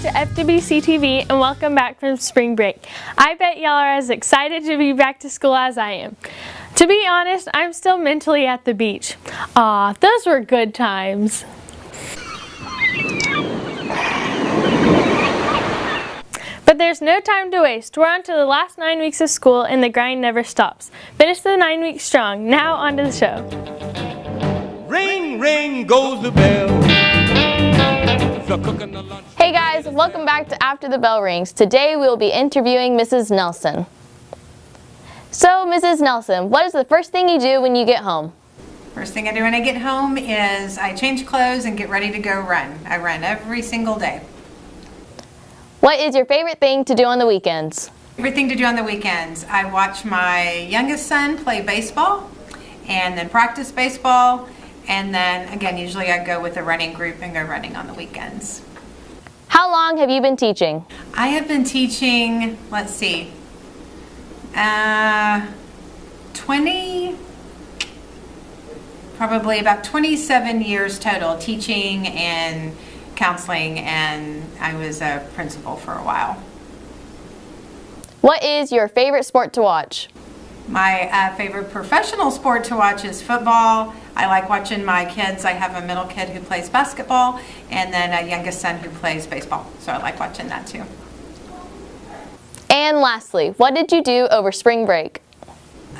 to Fwctv and welcome back from spring break. I bet y'all are as excited to be back to school as I am. To be honest, I'm still mentally at the beach. Aw, those were good times. But there's no time to waste. We're on to the last 9 weeks of school and the grind never stops. Finish the 9 weeks strong. Now on to the show. Ring, ring goes the bell. Hey guys, welcome back to After the Bell Rings. Today we'll be interviewing Mrs. Nelson. So Mrs. Nelson, what is the first thing you do when you get home? First thing I do when I get home is I change clothes and get ready to go run. I run every single day. What is your favorite thing to do on the weekends? Favorite thing to do on the weekends, I watch my youngest son play baseball and then practice baseball. And then again, usually I go with a running group and go running on the weekends. How long have you been teaching? I have been teaching, let's see, probably about 27 years total, teaching and counseling, and I was a principal for a while. What is your favorite sport to watch? My favorite professional sport to watch is football. I like watching my kids. I have a middle kid who plays basketball and then a youngest son who plays baseball. So I like watching that too. And lastly, what did you do over spring break?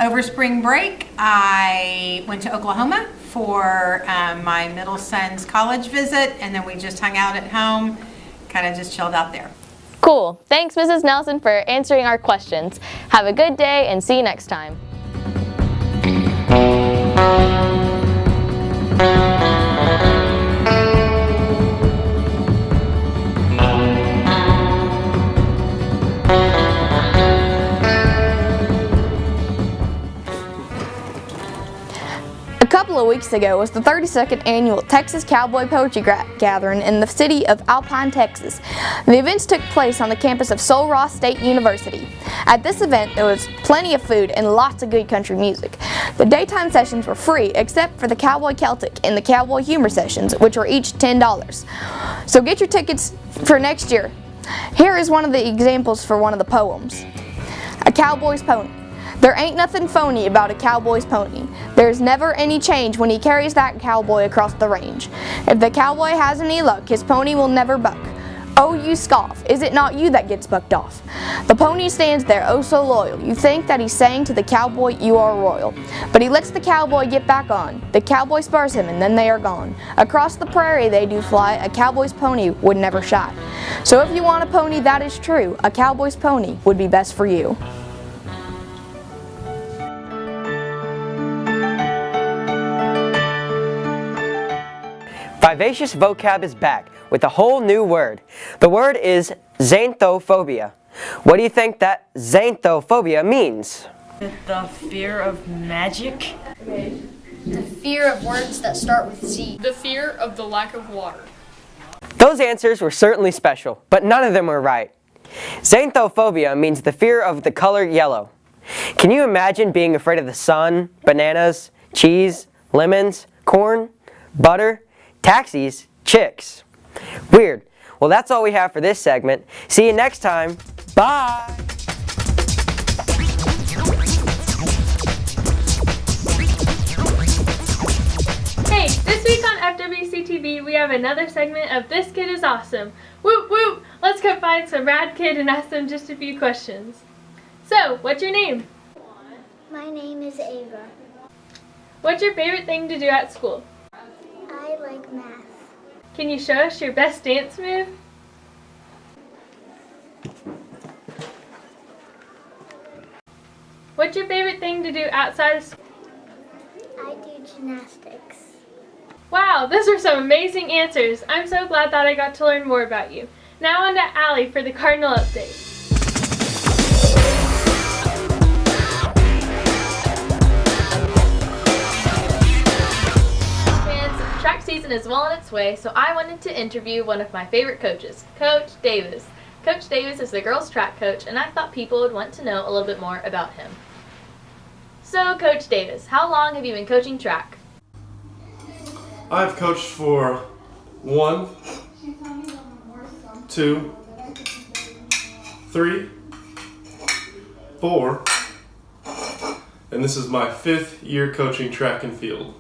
Over spring break, I went to Oklahoma for my middle son's college visit, and then we just hung out at home, kind of just chilled out there. Cool. Thanks, Mrs. Nelson, for answering our questions. Have a good day and see you next time. A couple of weeks ago was the 32nd annual Texas Cowboy Poetry Gathering in the city of Alpine, Texas. The events took place on the campus of Sul Ross State University. At this event, there was plenty of food and lots of good country music. The daytime sessions were free except for the Cowboy Celtic and the Cowboy Humor sessions, which were each $10. So get your tickets for next year. Here is one of the examples for one of the poems. A Cowboy's Pony. There ain't nothing phony about a cowboy's pony. There's never any change when he carries that cowboy across the range. If the cowboy has any luck, his pony will never buck. Oh, you scoff, is it not you that gets bucked off? The pony stands there oh so loyal. You think that he's saying to the cowboy, you are royal. But he lets the cowboy get back on. The cowboy spurs him and then they are gone. Across the prairie they do fly, a cowboy's pony would never shy. So if you want a pony that is true, a cowboy's pony would be best for you. Vivacious Vocab is back with a whole new word. The word is xanthophobia. What do you think that xanthophobia means? The fear of magic. The fear of words that start with Z. The fear of the lack of water. Those answers were certainly special, but none of them were right. Xanthophobia means the fear of the color yellow. Can you imagine being afraid of the sun, bananas, cheese, lemons, corn, butter, taxis, chicks? Weird. Well, that's all we have for this segment. See you next time. Bye! Hey, this week on Fwctv we have another segment of This Kid is Awesome. Whoop whoop! Let's go find some rad kid and ask them just a few questions. So, what's your name? My name is Ava. What's your favorite thing to do at school? I like math. Can you show us your best dance move? What's your favorite thing to do outside of school? I do gymnastics. Wow, those were some amazing answers. I'm so glad that I got to learn more about you. Now on to Allie for the Cardinal update. Track season is well on its way, so I wanted to interview one of my favorite coaches, Coach Davis. Coach Davis is the girls' track coach, and I thought people would want to know a little bit more about him. So, Coach Davis, how long have you been coaching track? I've coached for 1, 2, 3, 4, and this is my 5th year coaching track and field.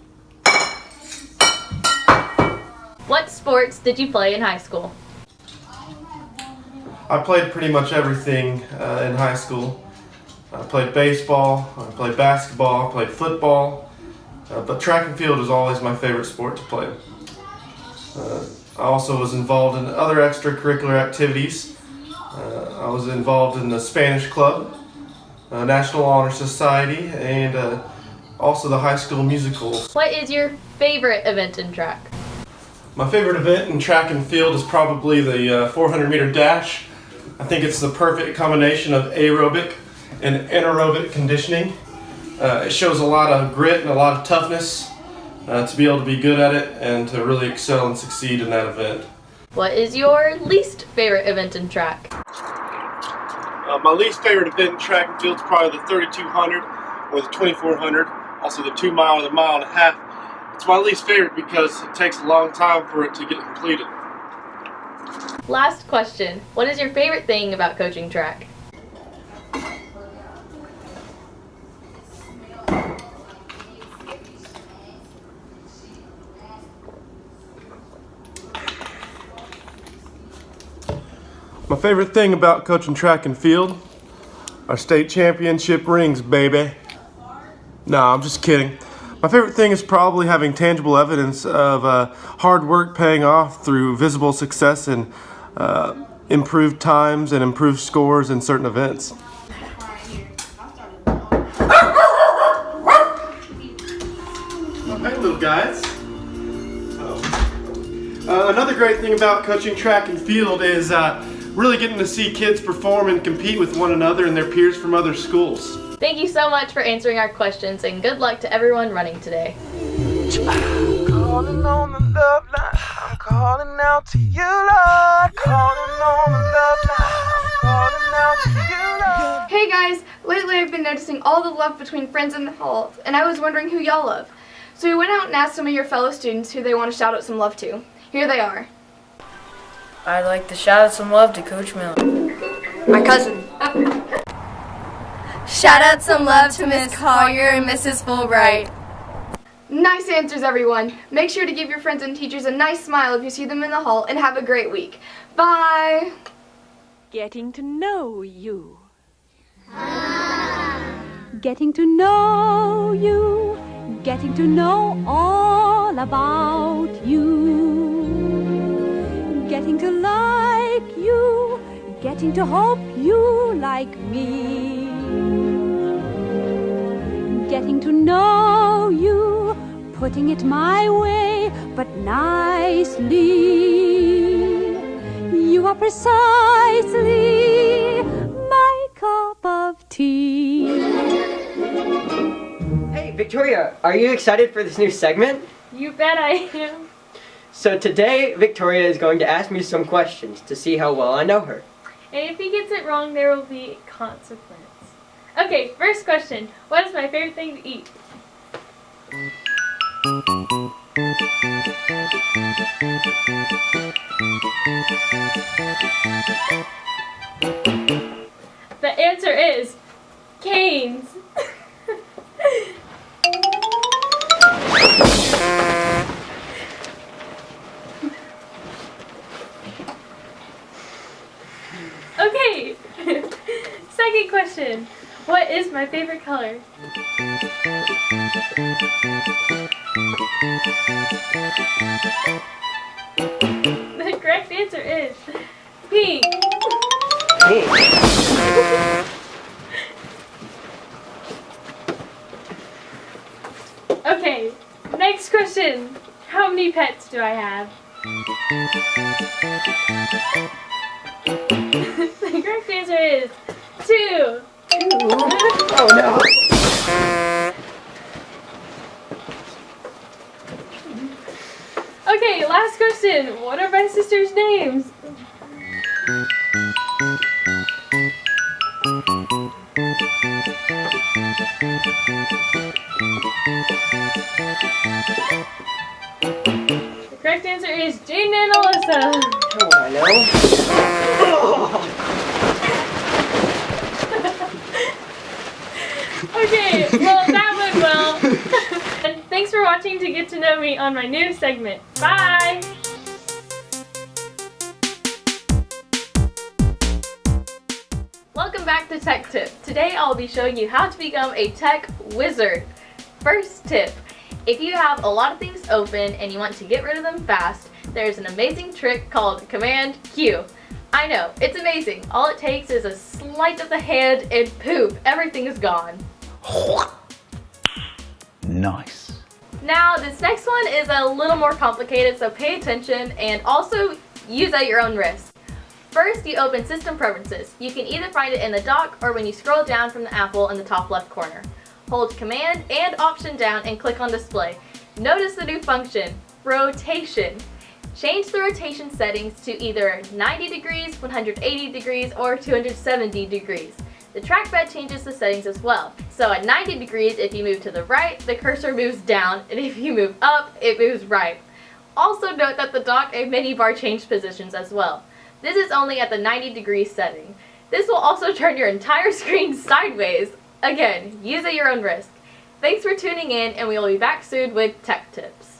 What sports did you play in high school? I played pretty much everything in high school. I played baseball, I played basketball, I played football, but track and field is always my favorite sport to play. I also was involved in other extracurricular activities. I was involved in the Spanish Club, National Honor Society, and also the high school musicals. What is your favorite event in track? My favorite event in track and field is probably the 400-meter dash. I think it's the perfect combination of aerobic and anaerobic conditioning. It shows a lot of grit and a lot of toughness to be able to be good at it and to really excel and succeed in that event. What is your least favorite event in track? My least favorite event in track and field is probably the 3200 or the 2400, also the 2 mile or the mile and a half. It's my least favorite because it takes a long time for it to get completed. Last question. What is your favorite thing about coaching track? My favorite thing about coaching track and field are state championship rings, baby. No, I'm just kidding. My favorite thing is probably having tangible evidence of hard work paying off through visible success and improved times and improved scores in certain events. Oh, hey, little guys. Another great thing about coaching track and field is really getting to see kids perform and compete with one another and their peers from other schools. Thank you so much for answering our questions, and good luck to everyone running today. Calling on the love line, I'm calling out to you, Lord. Calling on the love line, I'm calling out to you, Lord. Hey guys, lately I've been noticing all the love between friends in the hall, and I was wondering who y'all love. So we went out and asked some of your fellow students who they want to shout out some love to. Here they are. I'd like to shout out some love to Coach Miller. My cousin. Shout out some love to Miss Collier and Mrs. Fulbright. Nice answers, everyone. Make sure to give your friends and teachers a nice smile if you see them in the hall, and have a great week. Bye! Getting to know you. Getting to know you. Getting to know all about you. Getting to like you. Getting to hope you like me. Getting to know you, putting it my way, but nicely. You are precisely my cup of tea. Hey, Victoria, are you excited for this new segment? You bet I am. So today, Victoria is going to ask me some questions to see how well I know her. And if he gets it wrong, there will be consequence. Okay, first question. What is my favorite thing to eat? The answer is canes. Okay. Second question. What is my favorite color? The correct answer is pink. Pink. Okay, next question. How many pets do I have? The correct answer is 2. Oh no. Okay, last question. What are my sister's names? The correct answer is Jane and Alyssa. How would I know? Okay, well that went well. And thanks for watching to get to know me on my new segment. Bye! Welcome back to Tech Tip. Today I'll be showing you how to become a tech wizard. First tip, if you have a lot of things open and you want to get rid of them fast, there's an amazing trick called Command Q. I know, it's amazing. All it takes is a sleight of the hand and poof, everything is gone. Nice. Now, this next one is a little more complicated, so pay attention and also use at your own risk. First, you open System Preferences. You can either find it in the dock or when you scroll down from the apple in the top left corner. Hold Command and Option down and click on Display. Notice the new function, Rotation. Change the rotation settings to either 90 degrees, 180 degrees, or 270 degrees. The trackpad changes the settings as well. So at 90 degrees, if you move to the right, the cursor moves down, and if you move up, it moves right. Also note that the dock and menu bar change positions as well. This is only at the 90 degree setting. This will also turn your entire screen sideways. Again, use at your own risk. Thanks for tuning in, and we will be back soon with tech tips.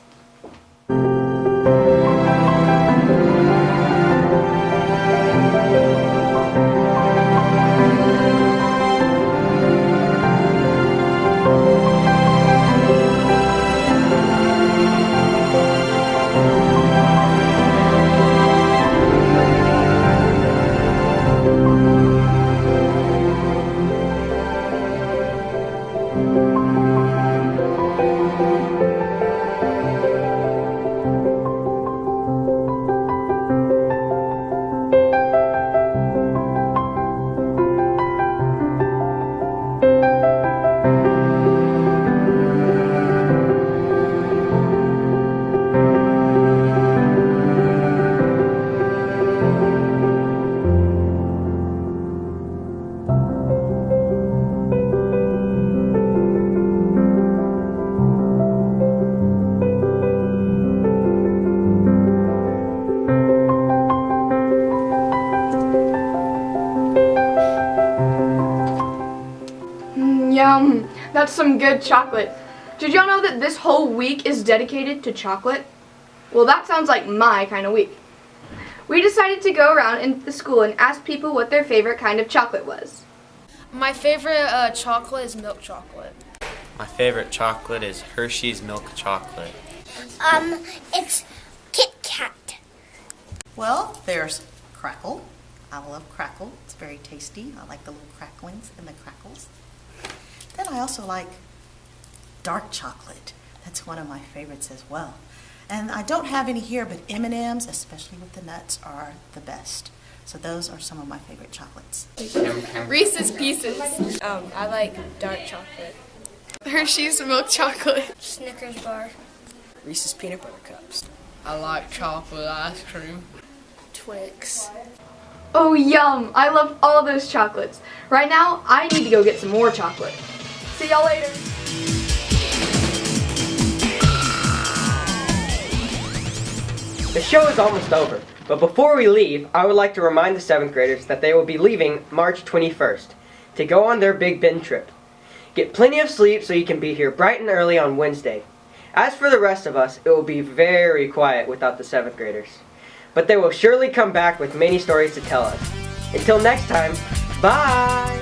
Yum, that's some good chocolate. Did y'all know that this whole week is dedicated to chocolate? Well, that sounds like my kind of week. We decided to go around in the school and ask people what their favorite kind of chocolate was. My favorite chocolate is milk chocolate. My favorite chocolate is Hershey's milk chocolate. It's Kit Kat. Well, there's crackle. I love crackle. It's very tasty. I like the little cracklings and the crackles. Then I also like dark chocolate. That's one of my favorites as well. And I don't have any here, but M&Ms, especially with the nuts, are the best. So those are some of my favorite chocolates. Reese's Pieces. I like dark chocolate. Hershey's milk chocolate. Snickers bar. Reese's peanut butter cups. I like chocolate ice cream. Twix. Oh, yum! I love all those chocolates. Right now, I need to go get some more chocolate. See y'all later. The show is almost over, but before we leave, I would like to remind the 7th graders that they will be leaving March 21st to go on their Big Bend trip. Get plenty of sleep so you can be here bright and early on Wednesday. As for the rest of us, it will be very quiet without the 7th graders. But they will surely come back with many stories to tell us. Until next time, bye!